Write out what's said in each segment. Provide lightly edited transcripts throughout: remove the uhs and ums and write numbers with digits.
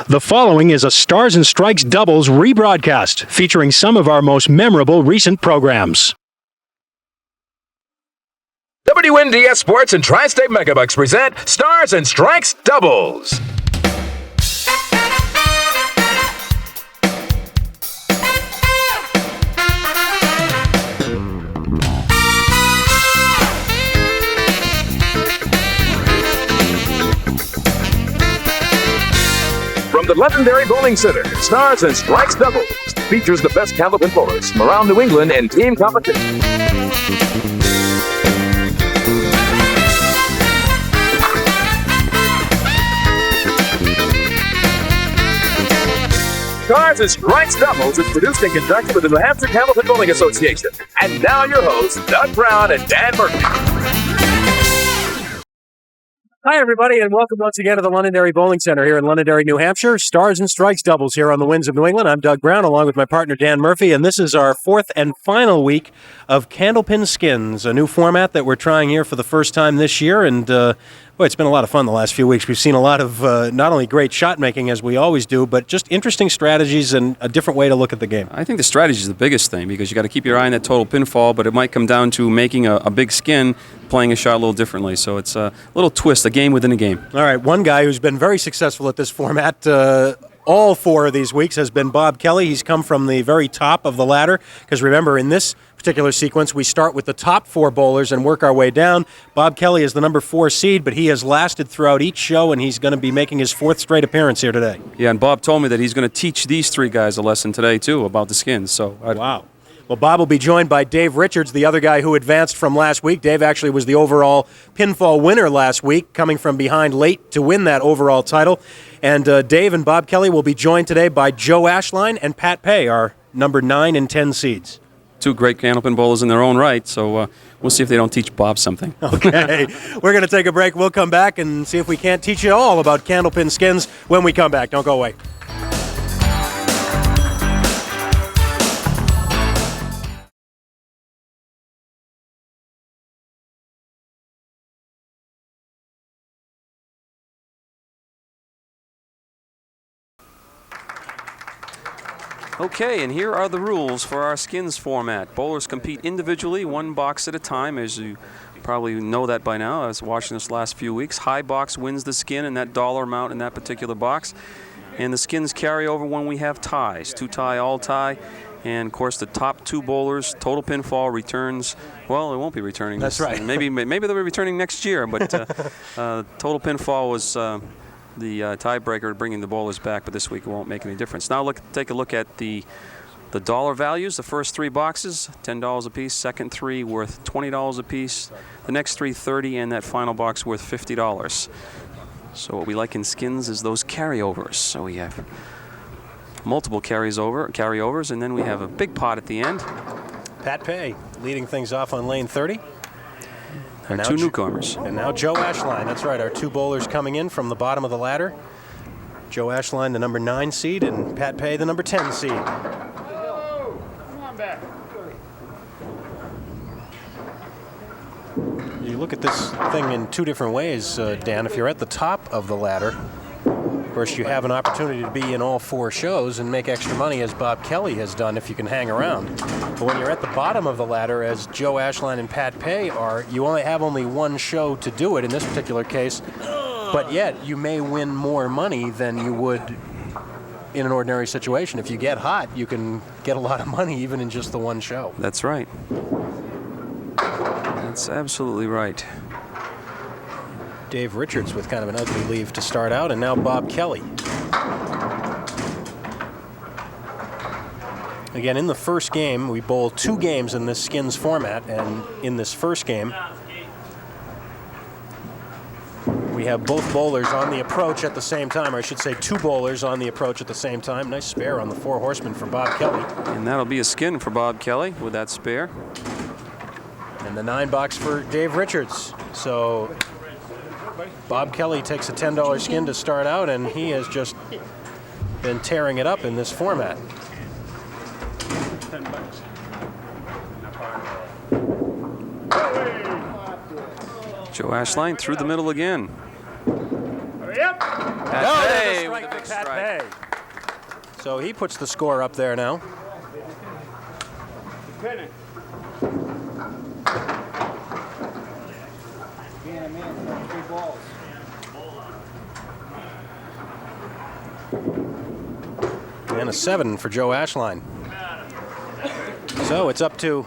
The following is a Stars and Strikes doubles rebroadcast featuring some of our most memorable recent programs. WNDS Sports and Tri-State Megabucks present Stars and Strikes doubles. From the Londonderry Bowling Center, Stars and Strikes doubles features the best Candlepin bowlers from around New England in team competition. Stars and Strikes doubles is produced in conjunction with the New Hampshire Candlepin Bowling Association. And now your hosts, Doug Brown and Dan Murphy. Hi, everybody, and welcome once again to the Londonderry Bowling Center here in Londonderry, New Hampshire. Stars and Strikes doubles here on the Winds of New England. I'm Doug Brown, along with my partner Dan Murphy, and this is our fourth and final week of Candlepin Skins, a new format that we're trying here for the first time this year. And boy, it's been a lot of fun the last few weeks. We've seen a lot of not only great shot making, as we always do, but just interesting strategies and a different way to look at the game. I think the strategy is the biggest thing because you got to keep your eye on that total pinfall, but it might come down to making a big skin, playing a shot a little differently. So it's a little twist, a game within a game. All right, one guy who's been very successful at this format all four of these weeks has been Bob Kelly. He's come from the very top of the ladder because remember, in this particular sequence, we start with the top four bowlers and work our way down. Bob Kelly is the number 4 seed, but he has lasted throughout each show, and he's going to be making his 4th straight appearance here today. Yeah, and Bob told me that he's going to teach these 3 guys a lesson today, too, about the skins. So wow. Well, Bob will be joined by Dave Richards, the other guy who advanced from last week. Dave actually was the overall pinfall winner last week, coming from behind late to win that overall title. And Dave and Bob Kelly will be joined today by Joe Ashline and Pat Pay, our number 9 and 10 seeds. 2 great Candlepin bowlers in their own right, so we'll see if they don't teach Bob something. Okay, we're going to take a break. We'll come back and see if we can't teach you all about Candlepin skins when we come back. Don't go away. Okay, and here are the rules for our skins format. Bowlers compete individually, 1 box at a time, as you probably know that by now. I was watching this last few weeks. High box wins the skin and that dollar amount in that particular box. And the skins carry over when we have ties, 2 tie, all tie. And, of course, the top 2 bowlers, total pinfall returns. Well, it won't be returning. That's right. Maybe they'll be returning next year, but total pinfall was the tiebreaker, bringing the bowlers back, but this week it won't make any difference. Now take a look at the dollar values. The first 3 boxes, $10 a piece. Second 3 worth $20 a piece. The next 3, $30, and that final box worth $50. So what we like in skins is those carryovers. So we have multiple carryovers, and then we have a big pot at the end. Pat Pay leading things off on lane 30. And 2 newcomers. And now Joe Ashline. That's right, our 2 bowlers coming in from the bottom of the ladder. Joe Ashline, the number 9 seed, and Pat Pay, the number 10 seed. Come on back. You look at this thing in 2 different ways, Dan. If you're at the top of the ladder, of course, you have an opportunity to be in all 4 shows and make extra money, as Bob Kelly has done, if you can hang around. But when you're at the bottom of the ladder, as Joe Ashline and Pat Pay are, you only have 1 show to do it in this particular case. But yet, you may win more money than you would in an ordinary situation. If you get hot, you can get a lot of money even in just the 1 show. That's right. That's absolutely right. Dave Richards with kind of an ugly leave to start out, and now Bob Kelly. Again, in the first game, we bowl 2 games in this skins format, and in this first game, we have both bowlers on the approach at the same time, or I should say 2 bowlers on the approach at the same time. Nice spare on the 4 horsemen for Bob Kelly. And that'll be a skin for Bob Kelly with that spare. And the 9 box for Dave Richards. So Bob Kelly takes a $10 skin to start out, and he has just been tearing it up in this format. Joe Ashline through the middle again. Yep. No, Hey, there's a with a strike big for Pat strike. Pay. So he puts the score up there now. Pinning. Being a man, 3 balls. And a 7 for Joe Ashline. So it's up to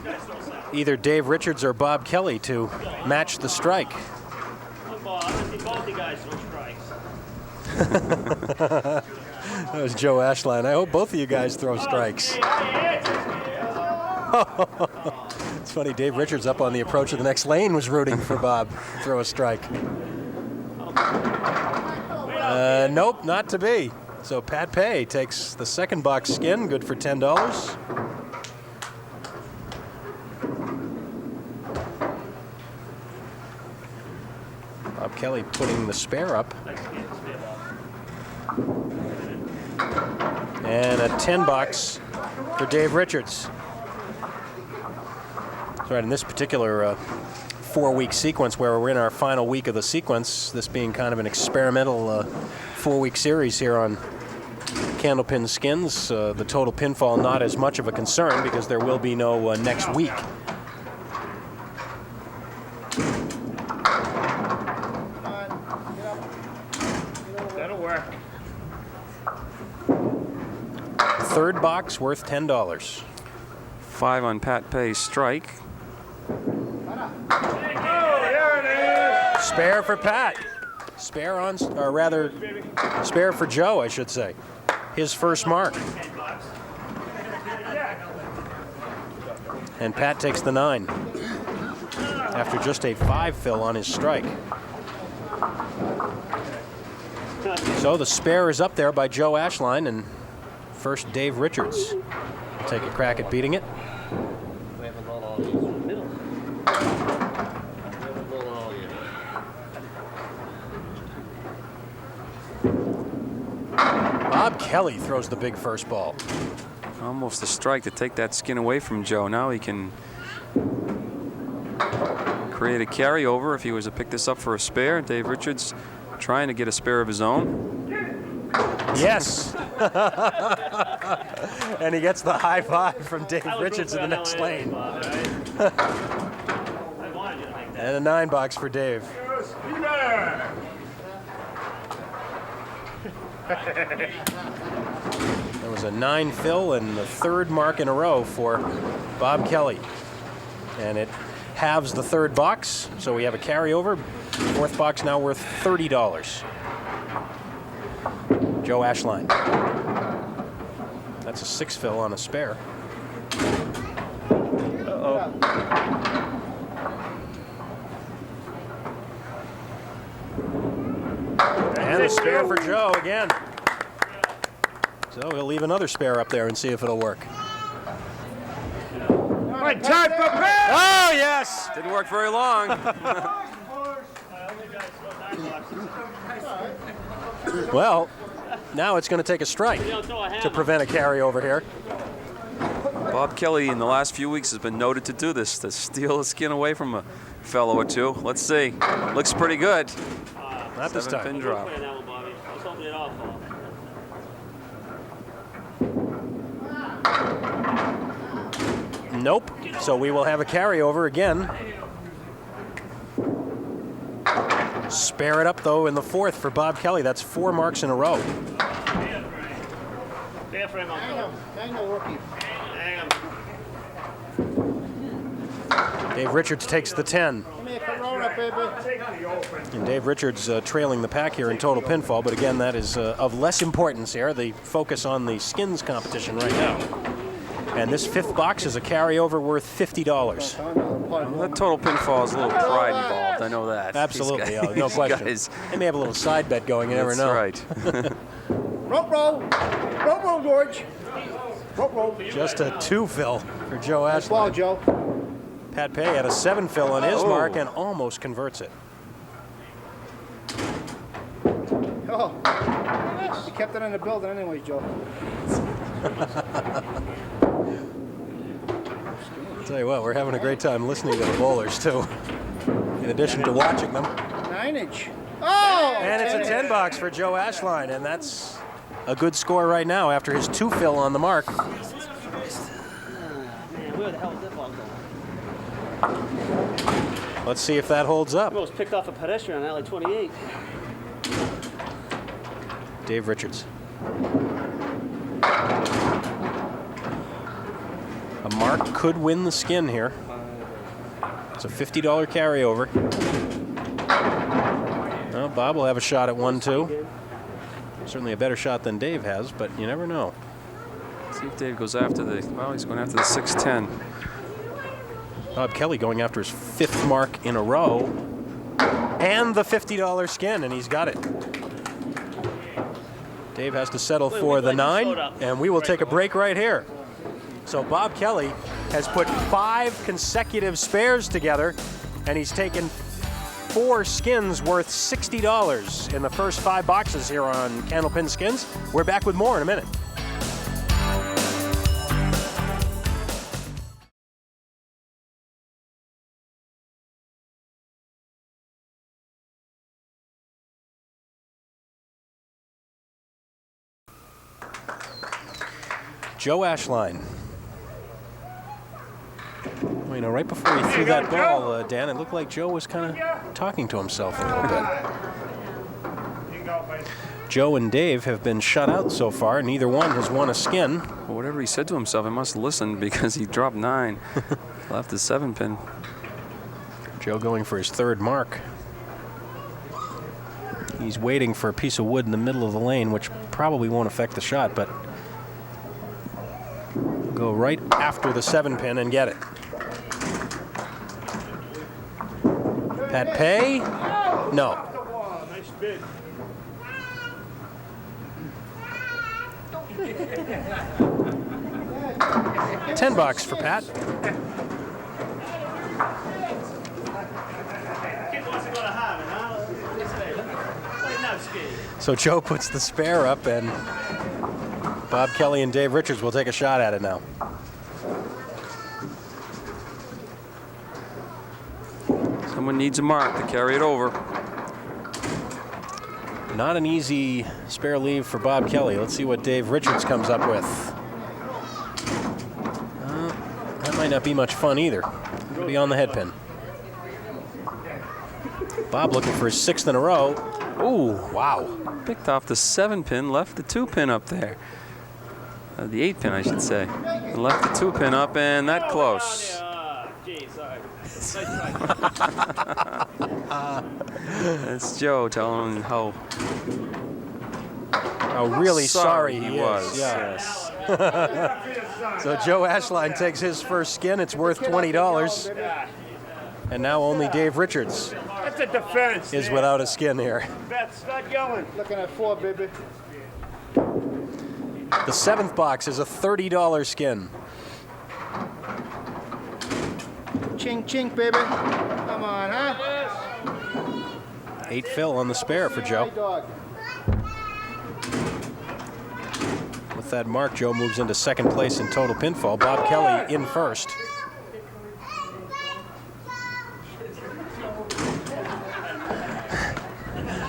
either Dave Richards or Bob Kelly to match the strike. Both you guys throw strikes. That was Joe Ashline. I hope both of you guys throw strikes. It's funny, Dave Richards up on the approach of the next lane was rooting for Bob to throw a strike. Nope, not to be. So Pat Pay takes the second box skin, good for $10. Bob Kelly putting the spare up. And a 10 box for Dave Richards. That's right, in this particular 4-week sequence where we're in our final week of the sequence, this being kind of an experimental 4-week series here on Candlepin skins, the total pinfall not as much of a concern because there will be no next week. That'll work. Third box worth $10. 5 on Pat Pay's strike. Spare for Pat. Spare on, or rather, spare for Joe, I should say. His first mark. And Pat takes the 9 after just a 5 fill on his strike. So the spare is up there by Joe Ashline, and first Dave Richards will take a crack at beating it. Bob Kelly throws the big first ball. Almost a strike to take that skin away from Joe. Now he can create a carryover if he was to pick this up for a spare. Dave Richards trying to get a spare of his own. Yes. And he gets the high five from Dave Richards in the next lane. And a 9 box for Dave. There was a 9 fill and the 3rd mark in a row for Bob Kelly. And it halves the 3rd box, so we have a carryover. 4th box now worth $30. Joe Ashline. That's a 6 fill on a spare. And a spare for Joe again. So he'll leave another spare up there and see if it'll work. Right, time for Pat! Oh, yes! Didn't work very long. Well, now it's going to take a strike to prevent a carryover here. Bob Kelly in the last few weeks has been noted to do this, to steal the skin away from a fellow or two. Let's see. Looks pretty good. Not this 7 pin time. drop. Nope. So we will have a carryover again. Spare it up, though, in the 4th for Bob Kelly. That's 4 marks in a row. Dave Richards takes the 10. And Dave Richards trailing the pack here in total pinfall, but again, that is of less importance here. The focus on the skins competition right now. And this 5th box is a carryover worth $50. Well, that total pinfall is a little pride involved. I know that. Absolutely, These guys, no question. Guys, They may have a little side bet going, you never that's know. right. Rope roll. Rope roll, George. Rope roll. Just a 2 fill for Joe Ball, Ashline. Joe. Pat Pay had a 7 fill on his Oh. mark and almost converts it. Oh. You kept it in the building anyways, Joe. Tell you what, we're having a great time listening to the bowlers, too, in addition to watching them. 9-inch. Oh! And it's a 10 $10 for Joe Ashline, and that's a good score right now after his 2 fill on the mark. Man, where the hell is that ball going? Let's see if that holds up. Almost picked off a pedestrian on Alley 28. Dave Richards. A mark could win the skin here. It's a $50 carryover. Well, Bob will have a shot at 1-2. Certainly a better shot than Dave has, but you never know. See if Dave goes after the, well, he's going after the 610. Bob Kelly going after his 5th mark in a row. And the $50 skin, and he's got it. Dave has to settle for the 9, and we will take a break right here. So Bob Kelly has put 5 consecutive spares together, and he's taken 4 skins worth $60 in the first 5 boxes here on Candlepin Skins. We're back with more in a minute. Joe Ashline. Well, you know, right before he threw that ball, Dan, it looked like Joe was kind of talking to himself a little bit. Joe and Dave have been shut out so far. Neither one has won a skin. Well, whatever he said to himself, he must listen because he dropped 9. Left the 7-pin. Joe going for his 3rd mark. He's waiting for a piece of wood in the middle of the lane, which probably won't affect the shot, but go right after the 7-pin and get it. Pat Pay? No. Nice bid. $10 for Pat. Kid wants to go to Harvard, huh? Play now, Ski. So Joe puts the spare up, and Bob Kelly and Dave Richards will take a shot at it now. Someone needs a mark to carry it over. Not an easy spare leave for Bob Kelly. Let's see what Dave Richards comes up with. That might not be much fun either. It'll be on the head pin. Bob looking for his 6th in a row. Ooh, wow. Picked off the 7-pin, left the 2-pin up there. The 8-pin, I should say. And left the 2-pin up, and that close. Gee, sorry. That's Joe telling him how really sorry he was. is. Yeah. Yes. So Joe Ashline takes his first skin. It's worth $20. And now only Dave Richards That's a defense. is without a skin here. Bet, start yelling. Looking at 4, baby. The 7th box is a $30 skin. Chink, chink, baby. Come on, huh? 8 fill on the spare for Joe. Hey, dog. With that mark, Joe moves into 2nd place in total pinfall. Bob Kelly in 1st.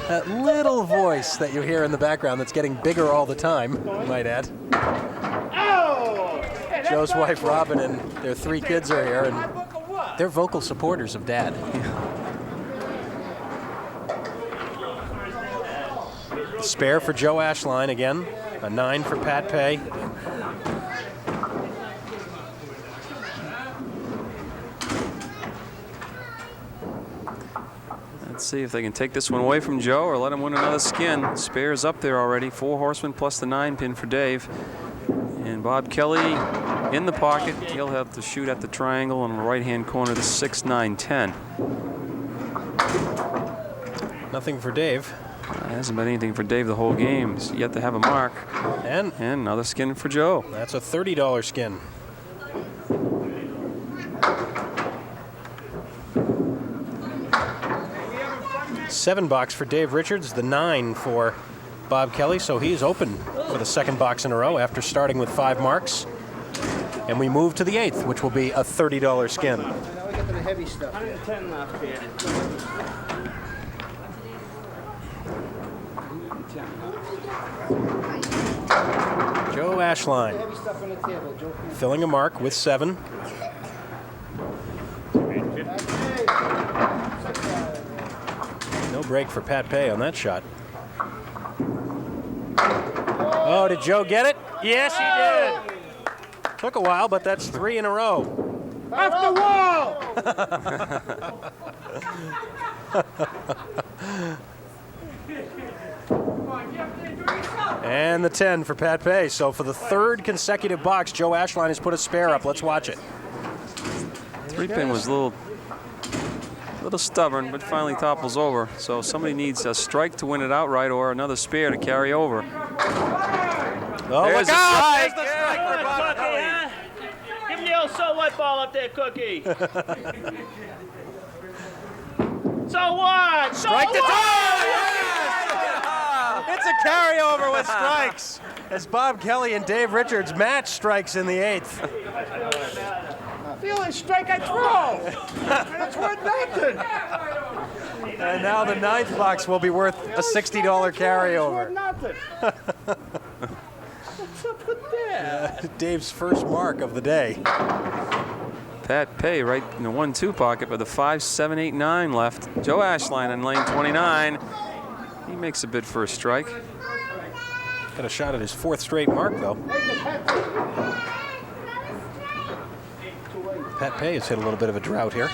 That little voice that you hear in the background that's getting bigger all the time, you might add. Oh! Hey, that's Joe's not wife cool. Robin and their 3 kids are here, and they're vocal supporters of Dad. Spare for Joe Ashline again. A 9 for Pat Pay. Let's see if they can take this one away from Joe or let him win another skin. Spares up there already. 4 horsemen plus the 9-pin for Dave. And Bob Kelly in the pocket. He'll have to shoot at the triangle in the right-hand corner, the 6, 9, 10. Nothing for Dave. Hasn't been anything for Dave the whole game. He's yet to have a mark. And another skin for Joe. that's a $30 skin. $7 for Dave Richards, the 9 for Bob Kelly, so he's open for the 2nd box in a row after starting with 5 marks. And we move to the 8th, which will be a $30 skin. Now we get to the heavy stuff. 110 left here. Joe Ashline filling a mark with 7. No break for Pat Pay on that shot. Oh, did Joe get it? Yes, he did. Took a while, but that's 3 in a row. Off the wall! And the 10 for Pat Pay. So for the 3rd consecutive box, Joe Ashline has put a spare up. Let's watch it. 3-pin was a little stubborn, but finally topples over. So somebody needs a strike to win it outright or another spare to carry over. Oh, There's look a out! strike. There's the strike for Bob Cookie, Kelly. huh? Give me the old so what ball up there, Cookie. So what? So Strike to what? tie! It's a carryover with strikes as Bob Kelly and Dave Richards match strikes in the 8th. The only strike I throw! And it's worth nothing! And now the 9th box will be worth a $60 It's worth carryover. nothing! What's up with that? Dave's first mark of the day. Pat Pay right in the 1-2 pocket with a 5, 7, 8, 9 left. Joe Ashline in lane 29. He makes a bid for a strike. Got a shot at his 4th straight mark, though. Pat Pay has hit a little bit of a drought here.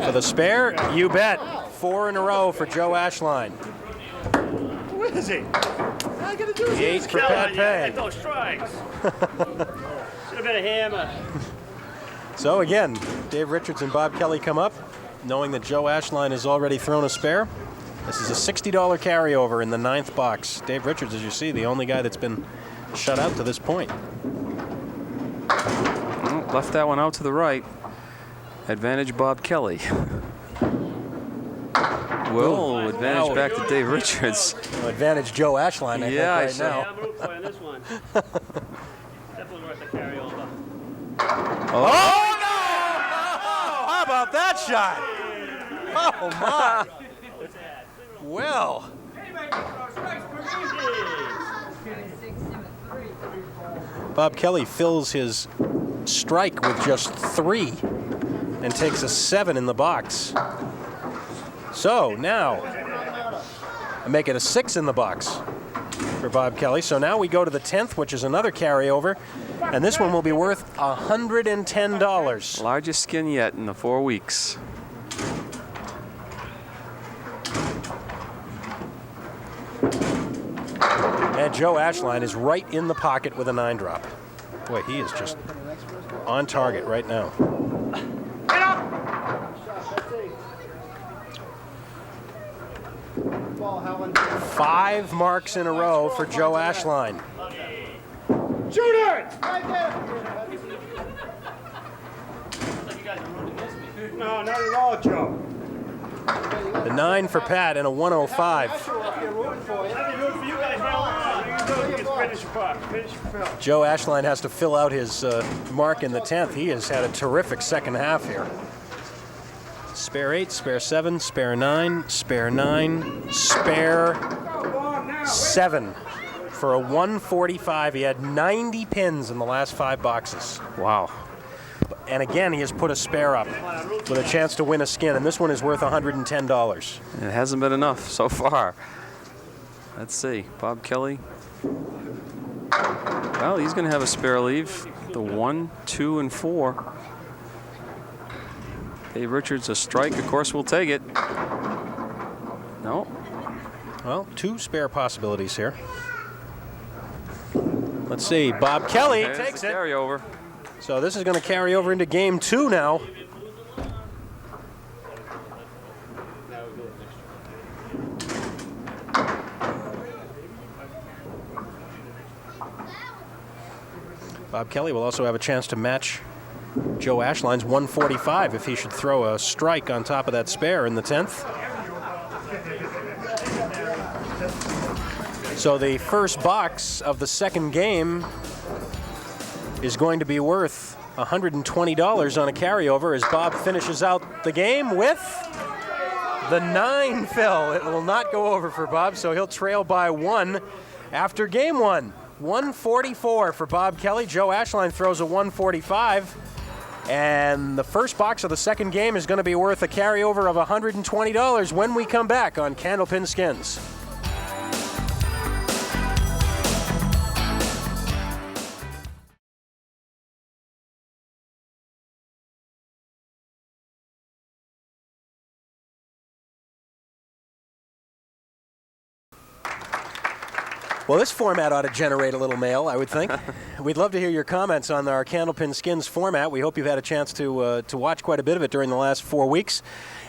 For the spare, you bet. 4 in a row for Joe Ashline. Where is he? All I gotta do is 8 for Pat Killing you. Pay. Get those strikes. Should have been a hammer. So again, Dave Richards and Bob Kelly come up, knowing that Joe Ashline has already thrown a spare. This is a $60 carryover in the 9th box. Dave Richards, as you see, the only guy that's been shut out to this point. Well, left that one out to the right. Advantage Bob Kelly. Well, advantage back to Dave Richards. Well, advantage Joe Ashline, I Yeah, I think, see. right Yeah, now. I'm rooting for you on this one. Definitely worth a carryover. Oh, no! How about that shot? Oh, my. Well, Bob Kelly fills his strike with just 3 and takes a 7 in the box. So now, I make it a 6 in the box for Bob Kelly. So now we go to the 10th, which is another carryover, and this one will be worth $110. Largest skin yet in the 4 weeks. And Joe Ashline is right in the pocket with a 9 drop. Boy, he is just on target right now. Get up! 5 marks in a row for Joe Ashline. Shoot it! No, not at all, Joe. The 9 for Pat and a 105. I've been rooting for you guys all along. You can do it. You can finish your puck. Finish your fill. Joe Ashline has to fill out his mark in the 10th. He has had a terrific second half here. Spare 8, spare 7, spare 9, spare 9, spare 7 for a 145. He had 90 pins in the last 5 boxes. Wow. And again, he has put a spare up with a chance to win a skin, and this one is worth $110. It hasn't been enough so far. Let's see. Bob Kelly. Well, he's going to have a spare leave. The 1, 2, and 4. Dave Richards, a strike. Of course, we'll take it. No. Well, 2 spare possibilities here. Let's see. Bob Kelly There's takes the it. carryover. So this is going to carry over into game 2 now. Bob Kelly will also have a chance to match Joe Ashline's 145 if he should throw a strike on top of that spare in the 10th. So the first box of the second game is going to be worth $120 on a carryover as Bob finishes out the game with The 9, Phil. It will not go over for Bob, so he'll trail by 1 after game 1. 144 for Bob Kelly. Joe Ashline throws a 145. And the first box of the second game is going to be worth a carryover of $120 when we come back on Candlepin Skins. Well, this format ought to generate a little mail, I would think. We'd love to hear your comments on our Candlepin Skins format. We hope you've had a chance to watch quite a bit of it during the last 4 weeks.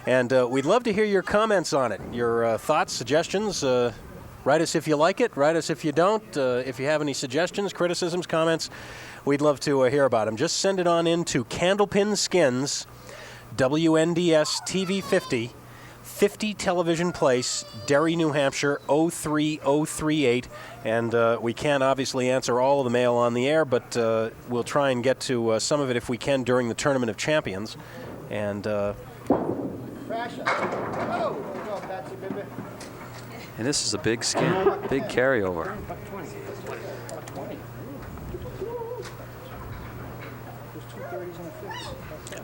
And we'd love to hear your comments on it, your thoughts, suggestions. Write us if you like it. Write us if you don't. If you have any suggestions, criticisms, comments, we'd love to hear about them. Just send it on in to Candlepin Skins, WNDS TV 50, 50 Television Place, Derry, New Hampshire, 03038. And we can't obviously answer all of the mail on the air, but we'll try and get to some of it if we can during the Tournament of Champions. And And this is a big skin, big carryover.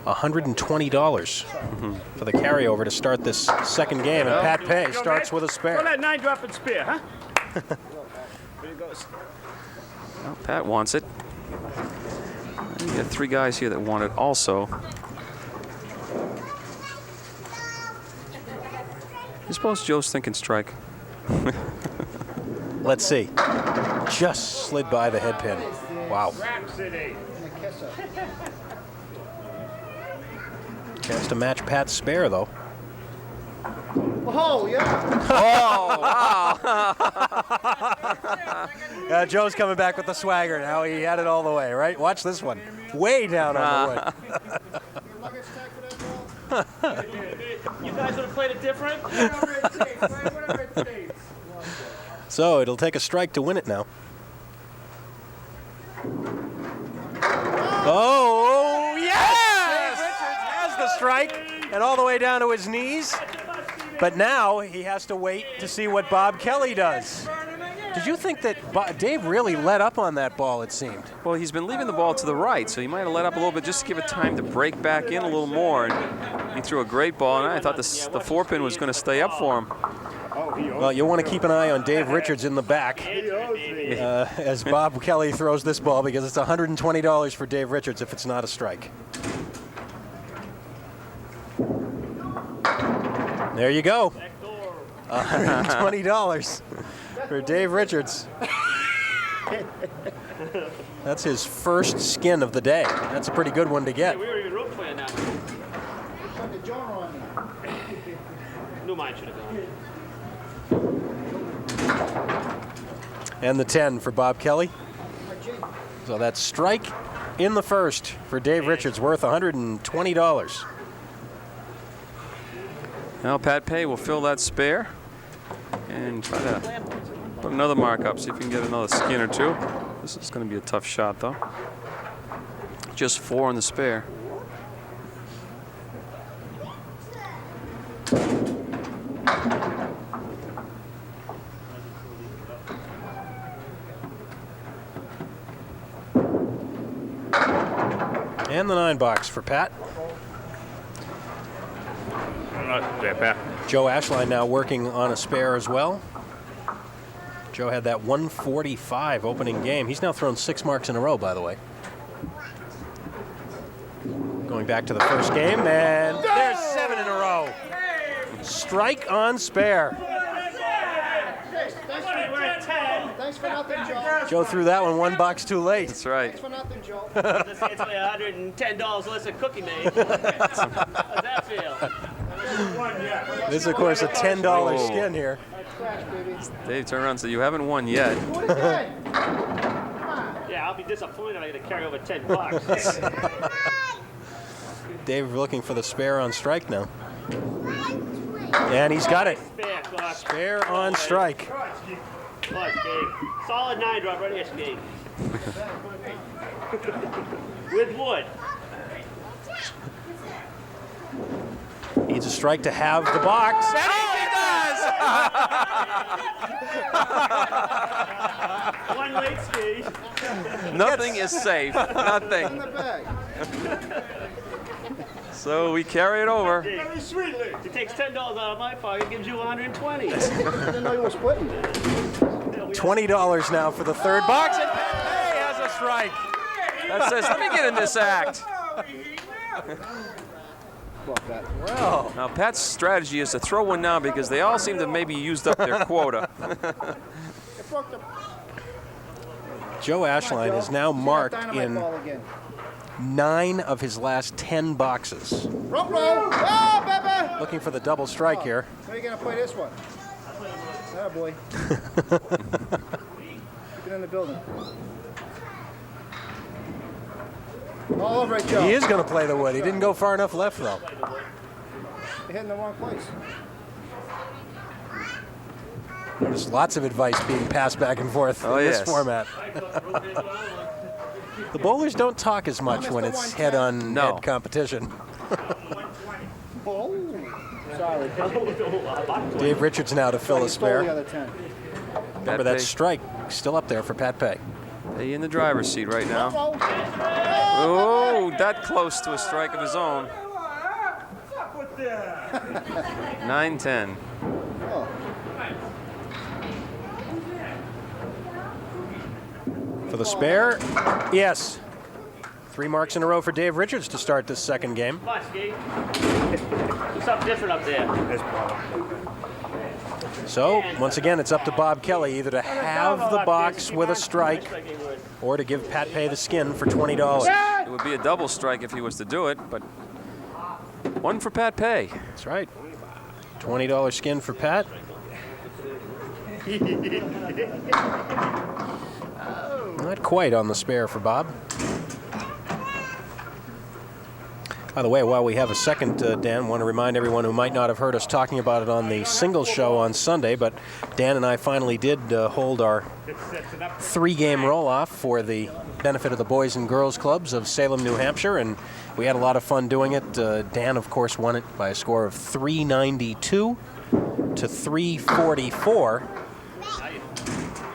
$120 for the carryover to start this second game, and Pat Pay starts with a spare. Throw that 9-drop and spear, huh? Well, Pat wants it. You got 3 guys here that want it also. I suppose Joe's thinking strike. Let's see. Just slid by the head pin. Wow. Rhapsody. Chance to match Pat's spare, though. Oh, yeah. Oh, wow. Joe's coming back with the swagger now. He had it all the way, right? Watch this one. Way down on the wood. You guys would have played it different? Whatever it takes. So it'll take a strike to win it now. Oh, yes! Dave Richards has the strike, and all the way down to his knees. But now he has to wait to see what Bob Kelly does. Did you think that Dave really let up on that ball, it seemed? Well, he's been leaving the ball to the right, so he might have let up a little bit just to give it time to break back in a little more. And he threw a great ball, and I thought the 4-pin was going to stay up for him. Well, you'll want to keep an eye on Dave Richards in the back as Bob Kelly throws this ball, because it's $120 for Dave Richards if it's not a strike. There you go. $120 for Dave Richards. That's his first skin of the day. That's a pretty good one to get. We were even rope playing now. No, mine should have gone. And the 10 for Bob Kelly. So that's strike in the first for Dave Richards, worth $120. Now Pat Pay will fill that spare and try to put another mark up, see if he can get another skin or 2. This is going to be a tough shot, though. Just 4 in the spare. And the 9 box for Pat. Joe Ashline now working on a spare as well. Joe had that 145 opening game. He's now thrown 6 marks in a row, by the way. Going back to the first game, and there's 7 in a row. Strike on spare. Thanks for nothing, Joe. Joe threw that one box too late. That's right. Thanks for nothing, Joe. It's only $110 less than Cookie made. How's that feel? This is, of course, a $10 skin here. Dave turned around and said, "You haven't won yet." Yeah, I'll be disappointed I got to carry over $10. Dave looking for the spare on strike now. And he's got it. Spare on strike. Watch, Dave. Solid 9-drop right here, Steve. With wood. Needs a strike to have the box. And he does! One late ski. Nothing is safe. Nothing. So we carry it over. Very sweetly. It takes $10 out of my pocket, gives you 120. I didn't know you were splitting. $20 now for the third box, and Pat Pay has a strike. That says, let me get in this act. Well, Now, Pat's strategy is to throw one now because they all seem to maybe used up their quota. Joe Ashline is now marked in 9 of his last 10 boxes. Front row. Oh, baby. Looking for the double strike here. How are you going to play this one? Oh, boy. Keep it in the building. All over it, Joe. He is going to play the wood. He didn't go far enough left, though. You're hitting the wrong place. There's lots of advice being passed back and forth in this format. The bowlers don't talk as much when it's head-on-head competition. Oh, sorry. Dave Richards now to fill a spare. The other 10. Remember that strike still up there for Pat Pay. He in the driver's seat right now. Front row. Oh, that close to a strike of his own. 9-10. Oh. For the spare, yes. 3 marks in a row for Dave Richards to start this second game. Come on, Ski. Do something different up there. So, once again, it's up to Bob Kelly either to have the box with a strike or to give Pat Pay the skin for $20. It would be a double strike if he was to do it, but one for Pat Pay. That's right. $20 skin for Pat. Not quite on the spare for Bob. By the way, while we have a second, Dan, I want to remind everyone who might not have heard us talking about it on the singles show on Sunday, but Dan and I finally did hold our 3-game roll-off for the benefit of the Boys and Girls Clubs of Salem, New Hampshire, and we had a lot of fun doing it. Dan, of course, won it by a score of 392 to 344.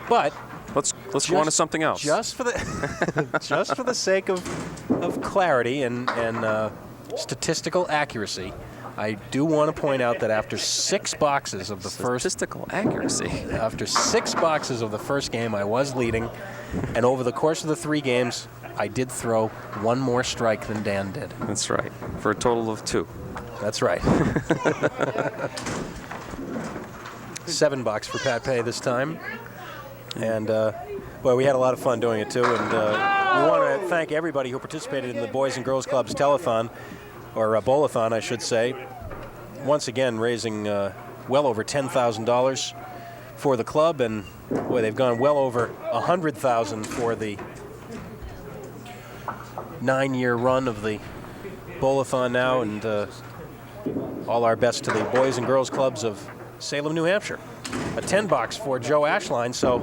But let's go on to something else. Just for the just for the sake of clarity and statistical accuracy, I do want to point out that after 6 boxes of the Statistical accuracy. after 6 boxes of the first game, I was leading, and over the course of the 3 games, I did throw 1 more strike than Dan did. That's right. For a total of 2. That's right. 7 bucks for Pat Pay this time. And, well, we had a lot of fun doing it, too. And we want to thank everybody who participated in the Boys and Girls Club's telethon, or bowl-a-thon, I should say. Once again, raising well over $10,000 for the club. And, boy, they've gone well over $100,000 for the 9-year run of the bowl-a-thon now. And all our best to the Boys and Girls Clubs of Salem, New Hampshire. A 10 box for Joe Ashline, so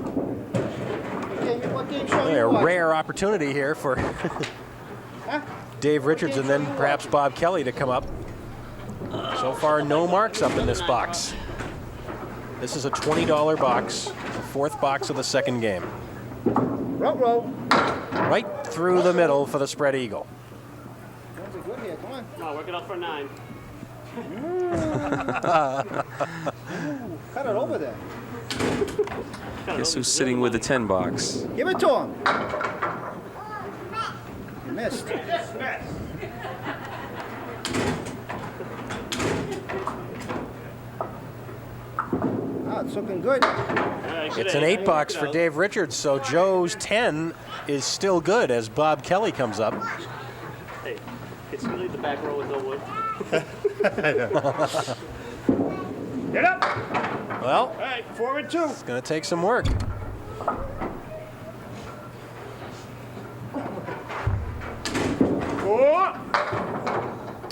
a rare opportunity here for Dave Richards and then perhaps Bob Kelly to come up. So far, no marks up in this box. This is a $20 box, the 4th box of the second game. Front row. Right through the middle for the spread eagle. Those are good here. Come on. Come on, work it up for 9. Cut it over there. Guess who's sitting with the 10 box? Give it to him. You missed. Ah, it's looking good. It's an 8 box for Dave Richards, so Joe's 10 is still good as Bob Kelly comes up. Hey, it's really the back row with no wood. Get up! Well, All right, 4 and 2. it's going to take some work. Four.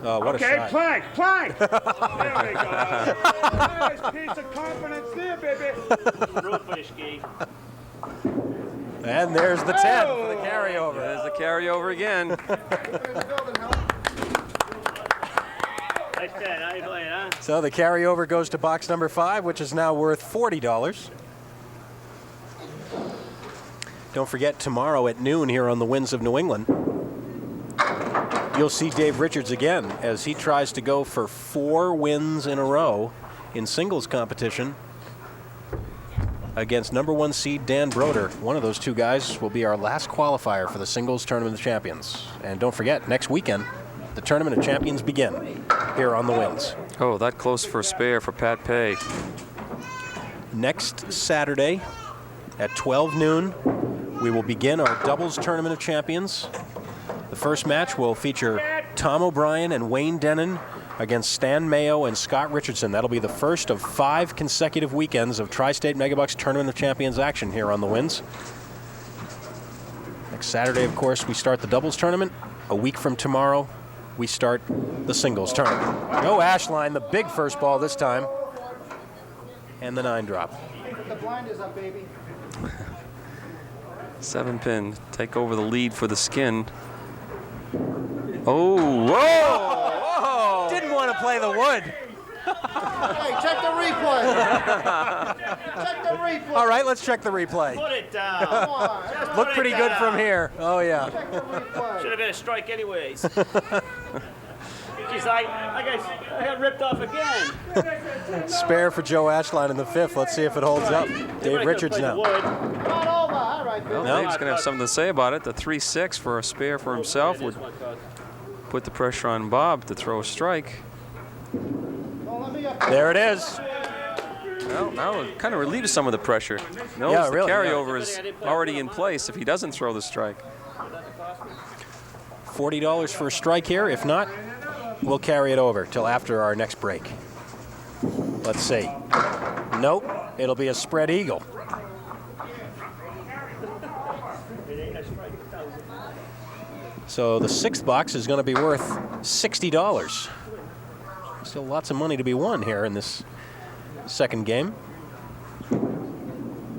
Oh, what Okay, a shot. plank, plank. There we go. Nice piece of confidence there, baby. Road finish, Ski. And there's the 10 for the carryover. There's the carryover again. That Nice 10. How you playing, huh? So the carryover goes to box number 5, which is now worth $40. Don't forget, tomorrow at noon here on the Winds of New England, you'll see Dave Richards again as he tries to go for 4 wins in a row in singles competition against number 1 seed Dan Broder. One of those two guys will be our last qualifier for the singles Tournament of Champions. And don't forget, next weekend, the Tournament of Champions begin here on the Winds. Oh, that close for a spare for Pat Pay. Next Saturday at 12 noon, we will begin our doubles Tournament of Champions. The first match will feature Tom O'Brien and Wayne Denon against Stan Mayo and Scott Richardson. That'll be the first of 5 consecutive weekends of Tri-State Megabucks Tournament of Champions action here on the Winds. Next Saturday, of course, we start the doubles tournament. A week from tomorrow, we start the singles tournament. No Ashline, the big first ball this time. And the 9-drop. The blind is up, baby. 7-pin, take over the lead for the Skin. Oh, whoa! Didn't want to play the wood. Hey, check the replay. Check the replay. All right, let's check the replay. Put it down. Come on. Just Look pretty good from here. Oh, yeah. check the replay. Should have been a strike anyways. Jeez, I got ripped off again. Spare for Joe Ashline in the 5th. Let's see if it holds up. Dave Richards now. Not over. All right, Bill. Well, Dave's going to have something to say about it. The 3-6 for a spare for himself would put the pressure on Bob to throw a strike. Don't let me up. There it is. Well, now it kind of relieves some of the pressure. Knows Yeah, the really, carryover is already in place if he doesn't throw the strike. $40 for a strike here. If not, we'll carry it over till after our next break. Let's see. Nope, it'll be a spread eagle. So the 6th box is going to be worth $60. Still lots of money to be won here in this second game.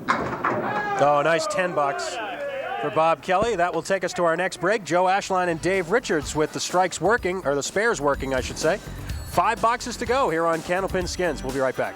Oh, nice 10 bucks for Bob Kelly. That will take us to our next break. Joe Ashline and Dave Richards with the strikes working, or the spares working, I should say. 5 boxes to go here on Candlepin Skins. We'll be right back.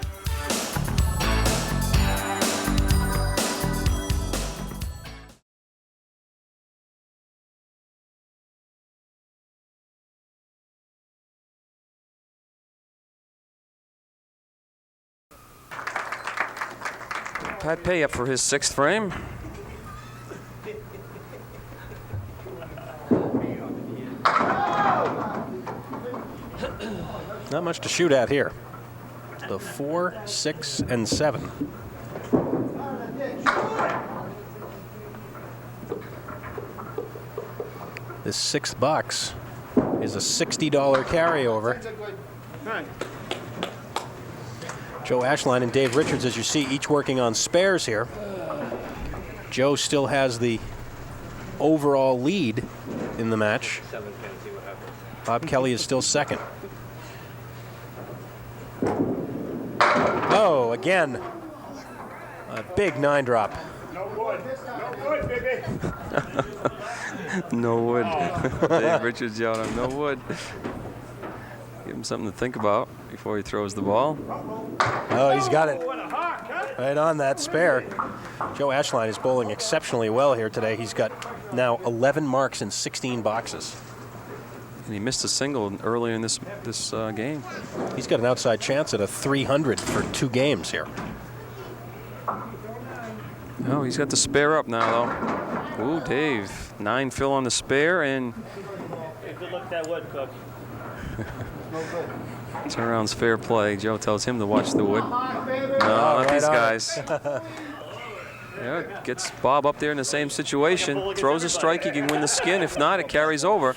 Pat Pay up for his 6th frame. Not much to shoot at here. The 4, 6, and 7. This 6th box is a $60 carryover. Joe Ashline and Dave Richards, as you see, each working on spares here. Joe still has the overall lead in the match. Bob Kelly is still second. Oh, again, a big 9-drop. No wood. No wood, baby. No wood. Dave Richards yelled on no wood. Give him something to think about before he throws the ball. Oh, he's got it What a hawk, huh? right on that spare. Joe Ashline is bowling exceptionally well here today. He's got now 11 marks in 16 boxes. And he missed a single earlier in this game. He's got an outside chance at a 300 for 2 games here. Oh, he's got the spare up now, though. Ooh, Dave. 9 fill on the spare, and Good luck that wood, Cook. turnaround's fair play. Joe tells him to watch the wood. No, not right these on it. guys. Yeah, gets Bob up there in the same situation. Throws a strike, he can win the Skin. If not, it carries over.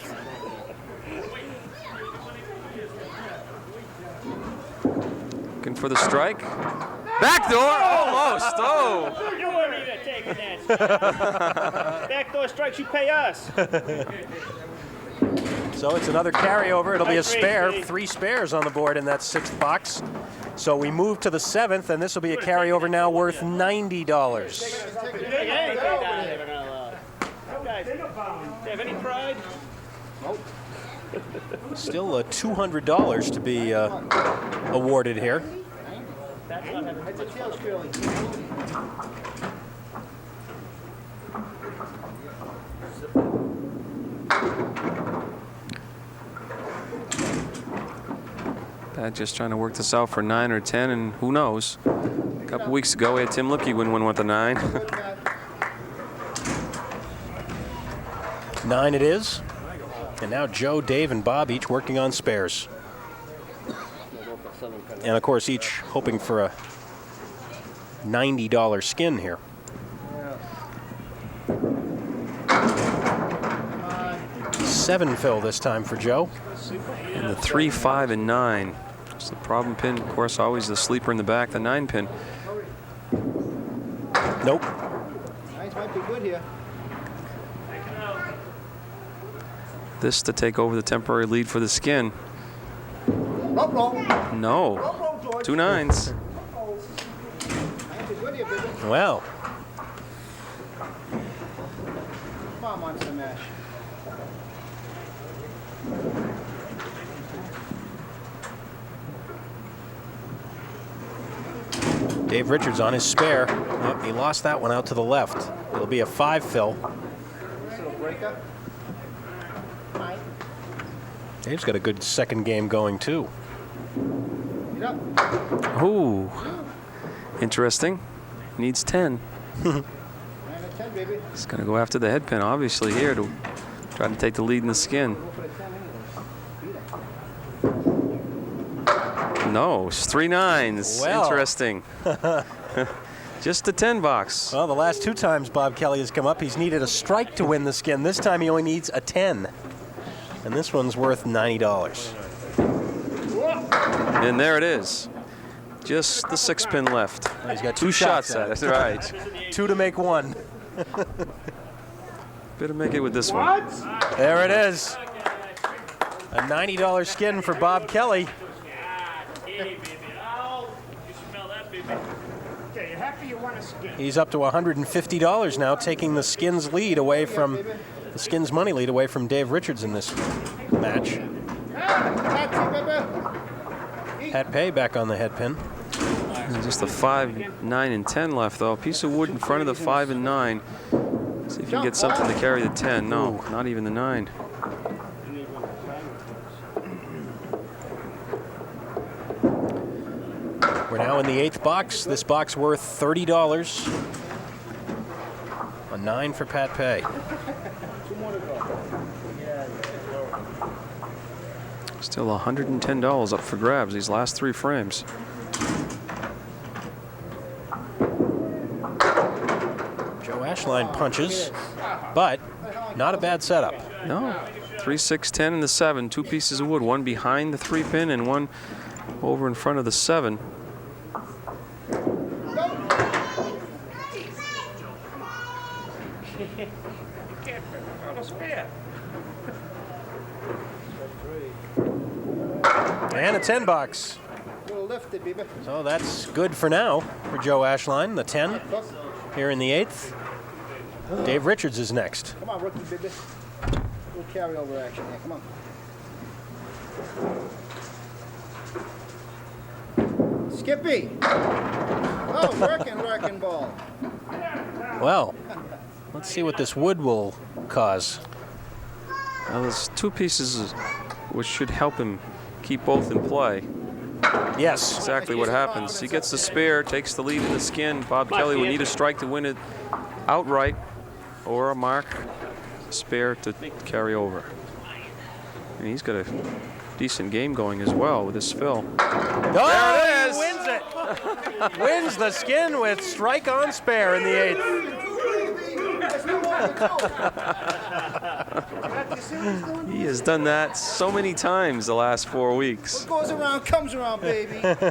Looking for the strike. Backdoor, almost. Oh. You weren't even taking that. Backdoor strikes, you pay us. So it's another carryover. It'll be a Nice spare. race, 3 spares on the board in that 6th box. So we move to the 7th, and this will be a carryover now worth $90. Take anything down there, we're not allowed. You guys, do you have any pride? Nope. Still $200 to be awarded here. That's a tail Shirley. Pat just trying to work this out for 9 or 10, and who knows? A couple weeks ago, we had Tim Lipke win one with a 9. 9 it is. And now Joe, Dave, and Bob each working on spares. And of course, each hoping for a $90 skin here. 7 fill this time for Joe. And the 3, 5, and 9. It's the problem pin, of course, always the sleeper in the back, the 9 pin. Nope. Nice, might be good here. This to take over the temporary lead for the skin. Rope roll. No. Rope roll, George. 2 9s. Might be good here, baby. Well, Come on, Monster Mash. Dave Richards on his spare. Oh, he lost that one out to the left. It'll be a 5 fill. This little breaker. Dave's got a good second game going, too. Get up. Ooh. Interesting. Needs 10. 9 and 10, baby. He's going to go after the head pin, obviously, here to try to take the lead in the skin. Go for the 10 anyway. No, it's 3 9s. Well. Interesting. Just the 10 box. Well, the last 2 times Bob Kelly has come up, he's needed a strike to win the skin. This time he only needs a 10. And this one's worth $90. And there it is. Just the 6 pin left. He's got 2 shots at it. Right. 2 to make 1. Better make it with this one. There it is. A $90 skin for Bob Kelly. Hey, baby. Oh, you smell that, baby. Okay, you happy you want a skin? He's up to $150 now, taking the skins lead away from the skins money lead away from Dave Richards in this match. Pat Pay back on the head pin. And just the 5, 9, and 10 left, though. A piece of wood in front of the 5 and 9. See if you can get something to carry the 10. No, not even the 9. We're now in the 8th box. This box worth $30. A 9 for Pat Pay. Still $110 up for grabs these last 3 frames. Joe Ashline punches, but not a bad setup. No. 3, 6, 10, and the 7. 2 pieces of wood. One behind the 3 pin and one over in front of the 7. And a 10 box. Little lifted, baby. So that's good for now for Joe Ashline, the 10 here in the 8th. Dave Richards is next. Come on, rookie, baby. Little carryover action here. Come on. Skippy. Oh, working ball. Well, let's see what this wood will cause. Now there's 2 pieces which should help him keep both in play. Yes. Exactly what happens. He gets the spare, takes the lead in the skin. Bob Kelly would need a strike to win it outright, or a mark spare to carry over. And he's got a decent game going as well with this fill. Oh, There it is. He wins it. Wins the skin with strike on spare in the 8th. He has done that so many times the last 4 weeks. What goes around comes around, baby. That's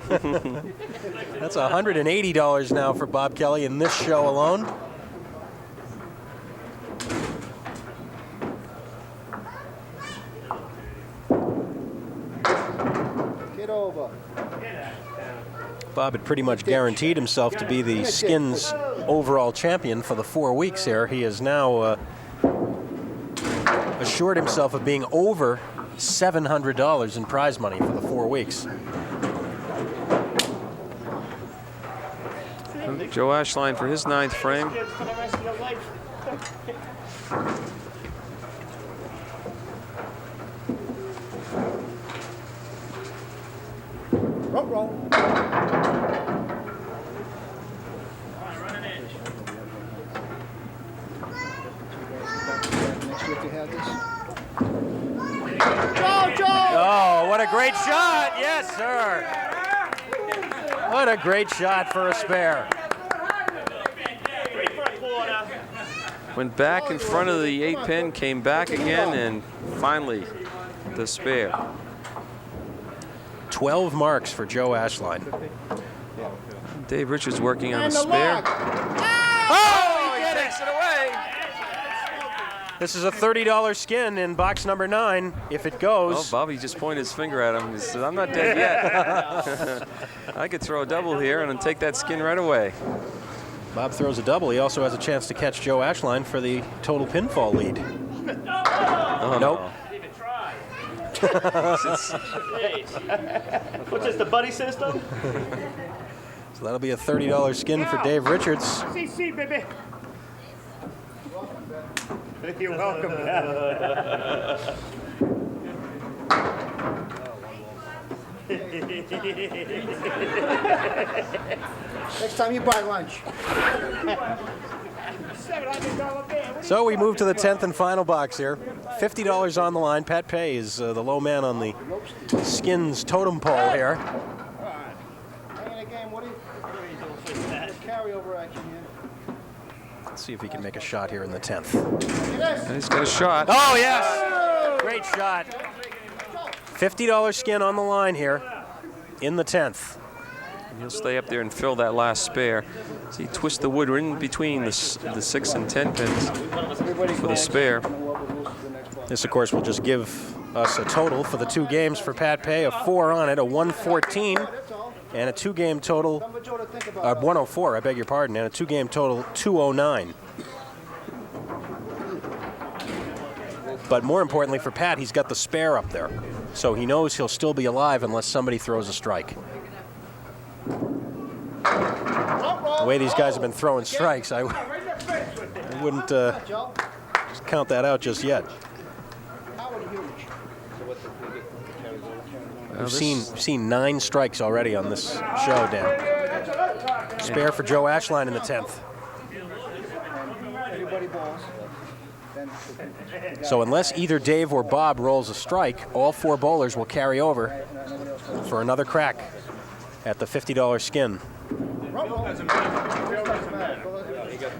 $180 now for Bob Kelly in this show alone. Get over. Bob had pretty much guaranteed himself to be the skins overall champion for the 4 weeks here. He has now assured himself of being over $700 in prize money for the 4 weeks. Joe Ashline for his 9th frame. For the rest of your life. Roll. Oh, what a great shot! Yes, sir. What a great shot for a spare. Went back in front of the 8-pin, came back again, and finally the spare. 12 marks for Joe Ashline. Dave Richards working on the spare. Oh, he Takes it away. This is a $30 skin in box number 9. If it goes. Oh, Bobby just pointed his finger at him. He said, I'm not dead yet. I could throw a double here and then take that skin right away. Bob throws a double. He also has a chance to catch Joe Ashline for the total pinfall lead. Oh, Nope. no. What's this, the buddy system? So that'll be a $30 skin for Dave Richards. CC, baby. You're welcome. Next time you buy lunch. $700 bill. So we move to the 10th and final box here. $50 on the line. Pat Pay is the low man on the skins totem pole here. Carryover action here. Let's see if he can make a shot here in the 10th. And he's got a shot. Oh, yes! Great shot. $50 skin on the line here in the 10th. He'll stay up there and fill that last spare. So he twists the wood in between the 6 and 10 pins for the spare. This, of course, will just give us a total for the 2 games for Pat Pay, a 4 on it, a 114, and a 2-game total, 104, I beg your pardon, and a 2-game total, 209. But more importantly for Pat, he's got the spare up there. So he knows he'll still be alive unless somebody throws a strike. The way these guys have been throwing strikes, I wouldn't just count that out just yet. We've seen 9 strikes already on this show, Dan. Spare for Joe Ashline in the 10th. So unless either Dave or Bob rolls a strike, all 4 bowlers will carry over for another crack at the $50 skin.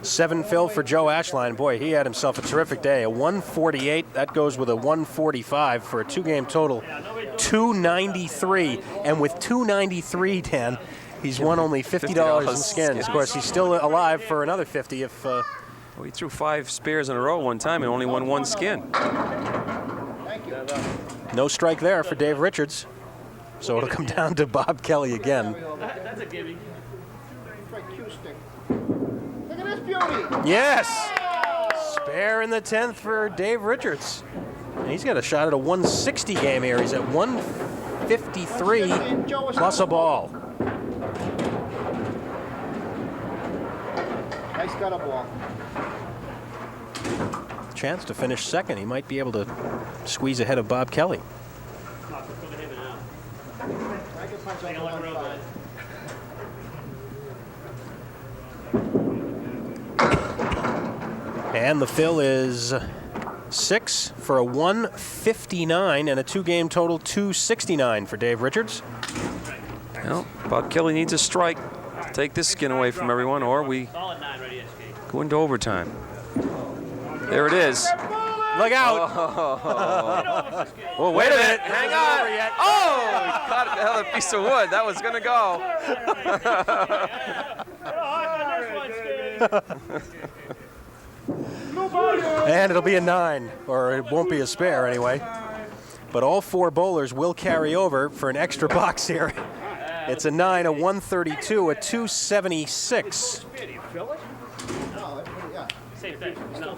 7 fill for Joe Ashline. Boy, he had himself a terrific day. A 148. That goes with a 145 for a 2-game total, 293. And with 293, Dan, he's won only $50 in skins. Of course, he's still alive for another 50 if. Well, he threw 5 spares in a row one time and only won 1 skin. No strike there for Dave Richards. So it'll come down to Bob Kelly again. That's a gimme. Look at this beauty. Yes! Spare in the 10th for Dave Richards. And he's got a shot at a 160 game here. He's at 153 plus a ball. Nice gutter ball. Chance to finish second. He might be able to squeeze ahead of Bob Kelly. And the fill is 6 for a 159 and a 2-game total 269 for Dave Richards. Well, Bob Kelly needs a strike to take this skin away from everyone, or we go into overtime. There it is. Look out! Oh, wait a minute. Hang on. Oh, he caught another piece of wood. That was going to go. And it'll be a 9, or it won't be a spare anyway. But all 4 bowlers will carry over for an extra box here. It's a 9, a 132, a 276. Same thing. No.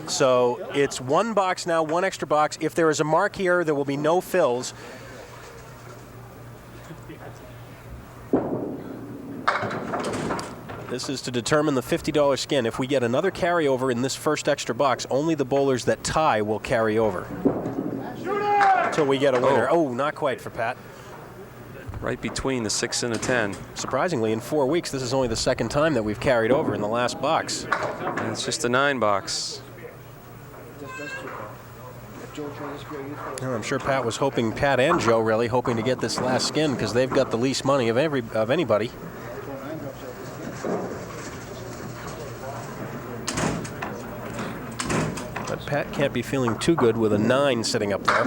So it's one box now, one extra box. If there is a mark here, there will be no fills. This is to determine the $50 skin. If we get another carryover in this first extra box, only the bowlers that tie will carry over. Until we get a winner. Oh, not quite for Pat. Right between the 6 and the 10. Surprisingly, in 4 weeks, this is only the second time that we've carried over in the last box. And it's just a 9 box. Well, I'm sure Pat was hoping, Pat and Joe really hoping to get this last skin because they've got the least money of anybody. But Pat can't be feeling too good with a 9 sitting up there.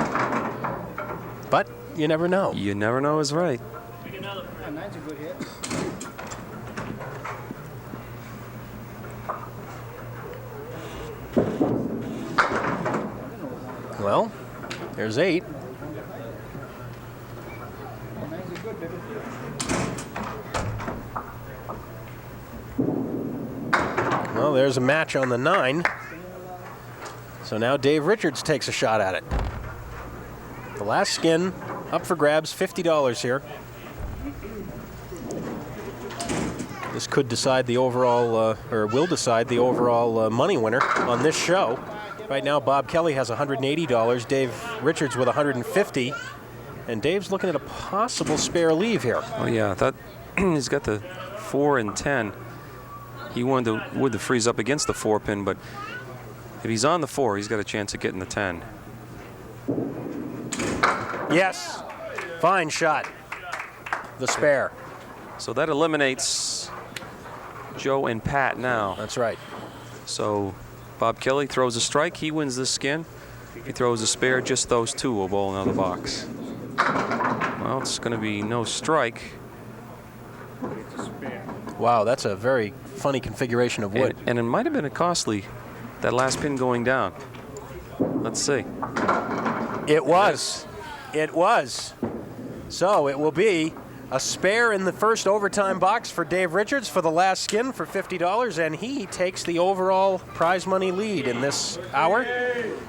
But you never know. You never know is right. Nine's a good hit. Well, there's 8. Nine's a good, baby. Well, there's a match on the 9. So now Dave Richards takes a shot at it. The last skin up for grabs, $50 here. This could decide the overall, or will decide the overall money winner on this show. Right now, Bob Kelly has $180, Dave Richards with $150, and Dave's looking at a possible spare leave here. Oh yeah, that he's got the 4 and 10. He would to freeze up against the 4 pin, but if he's on the 4, he's got a chance of getting the 10. Yes, fine shot. The spare. So that eliminates Joe and Pat now. That's right. So Bob Kelly throws a strike, he wins this skin. If he throws a spare, just those two will bowl another box. Well, it's going to be no strike. Wow, that's a very funny configuration of wood. And it might have been a costly, that last pin going down. Let's see. It was. It was. So it will be a spare in the first overtime box for Dave Richards for the last skin for $50, and he takes the overall prize money lead in this hour.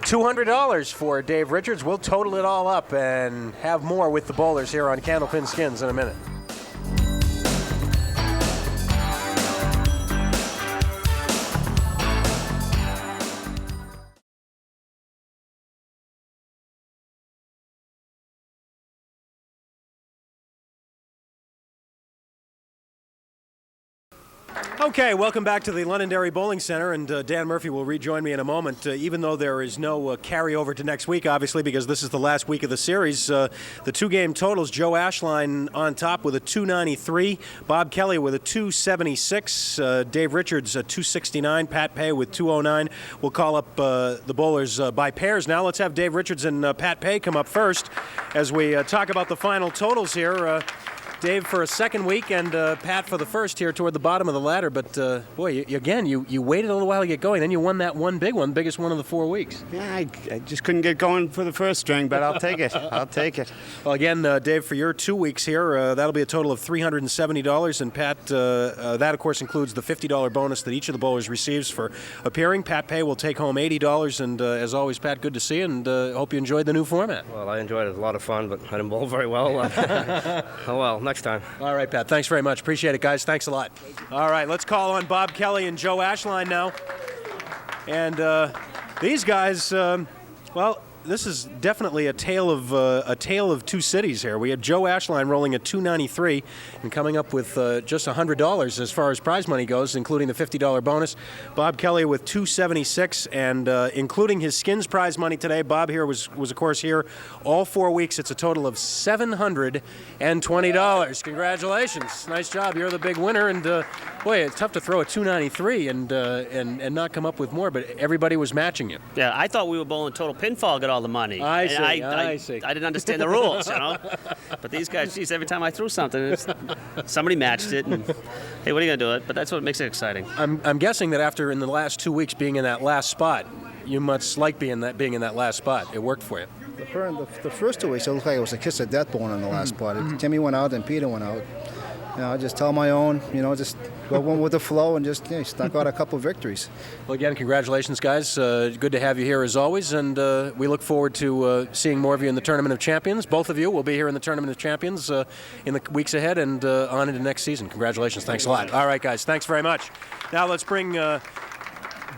$200 for Dave Richards. We'll total it all up and have more with the bowlers here on Candlepin Skins in a minute. Okay, welcome back to the Londonderry Bowling Center, and Dan Murphy will rejoin me in a moment. Even though there is no carryover to next week, obviously, because this is the last week of the series, the two-game totals, Joe Ashline on top with a 293, Bob Kelly with a 276, Dave Richards a 269, Pat Pay with 209. We'll call up the bowlers by pairs now. Let's have Dave Richards and Pat Pay come up first as we talk about the final totals here. Dave for a second week and Pat for the first here toward the bottom of the ladder. But, boy, you waited a little while to get going. Then you won that one big one, biggest one of the 4 weeks. Yeah, I just couldn't get going for the first string, but I'll take it. I'll take it. Well, again, Dave, for your 2 weeks here, that'll be a total of $370. And, Pat, that, of course, includes the $50 bonus that each of the bowlers receives for appearing. Pat Pay will take home $80. And, as always, Pat, good to see you, and hope you enjoyed the new format. Well, I enjoyed it. A lot of fun, but I didn't bowl very well. Oh, well, next time. All right, Pat. Thanks very much. Appreciate it, guys. Thanks a lot. All right, let's call on Bob Kelly and Joe Ashline now. And these guys, well, this is definitely a tale of two cities here. We had Joe Ashline rolling at 293 and coming up with just $100 as far as prize money goes, including the $50 bonus. Bob Kelly with 276, and including his skins prize money today. Bob here was of course here all 4 weeks. It's a total of $720. Congratulations! Nice job. You're the big winner. And boy, it's tough to throw a 293 and not come up with more. But everybody was matching you. Yeah, I thought we were bowling total pinfall, got all the money. I see. I see. I didn't understand the rules, you know. But these guys, geez, every time I threw something, somebody matched it. And, hey, what are you gonna do it? But that's what makes it exciting. I'm guessing that after in the last 2 weeks being in that last spot, you must like being in that last spot. It worked for you. The first 2 weeks, it looked like it was a kiss of death bowling in the last spot. Timmy went out and Peter went out. I just tell my own, just go one with the flow and just snuck out a couple victories. Well, again, congratulations, guys. Good to have you here as always, and we look forward to seeing more of you in the Tournament of Champions. Both of you will be here in the Tournament of Champions in the weeks ahead and on into next season. Congratulations. Thanks a lot. All right, guys. Thanks very much. Now let's bring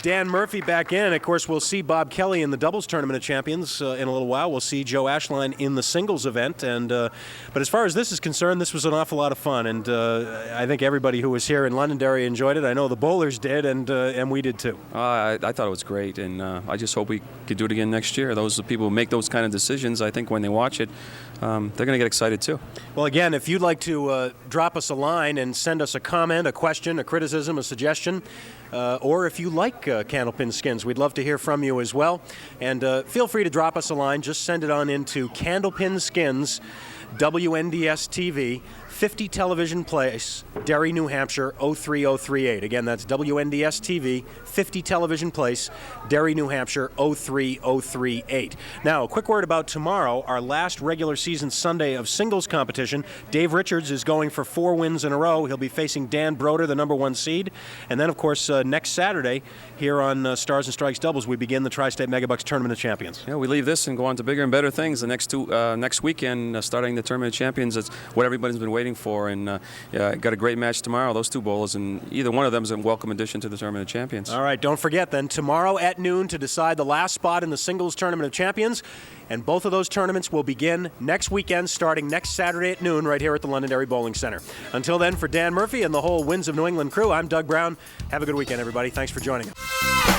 Dan Murphy back in. Of course, we'll see Bob Kelly in the doubles Tournament of Champions in a little while. We'll see Joe Ashline in the singles event. But as far as this is concerned, this was an awful lot of fun. And I think everybody who was here in Londonderry enjoyed it. I know the bowlers did, and we did too. I thought it was great, and I just hope we could do it again next year. Those people who make those kind of decisions, I think when they watch it, they're going to get excited too. Well, again, if you'd like to drop us a line and send us a comment, a question, a criticism, a suggestion, or if you like Candlepin skins, we'd love to hear from you as well. And feel free to drop us a line. Just send it on into Candlepin Skins, WNDS TV, 50 Television Place, Derry, New Hampshire, 03038. Again, that's WNDS TV, 50 Television Place, Derry, New Hampshire, 03038. Now, a quick word about tomorrow, our last regular season Sunday of singles competition. Dave Richards is going for 4 wins in a row. He'll be facing Dan Broder, the #1 seed. And then, of course, next Saturday, here on Stars and Strikes Doubles, we begin the Tri-State Megabucks Tournament of Champions. Yeah, we leave this and go on to bigger and better things the next weekend, starting the Tournament of Champions. It's what everybody's been waiting for, and got a great match tomorrow, those 2 bowlers, and either one of them is a welcome addition to the Tournament of Champions. All right, don't forget then, tomorrow at noon to decide the last spot in the singles Tournament of Champions, and both of those tournaments will begin next weekend, starting next Saturday at noon right here at the Londonderry Bowling Center. Until then, for Dan Murphy and the whole Winds of New England crew, I'm Doug Brown. Have a good weekend, everybody. Thanks for joining us.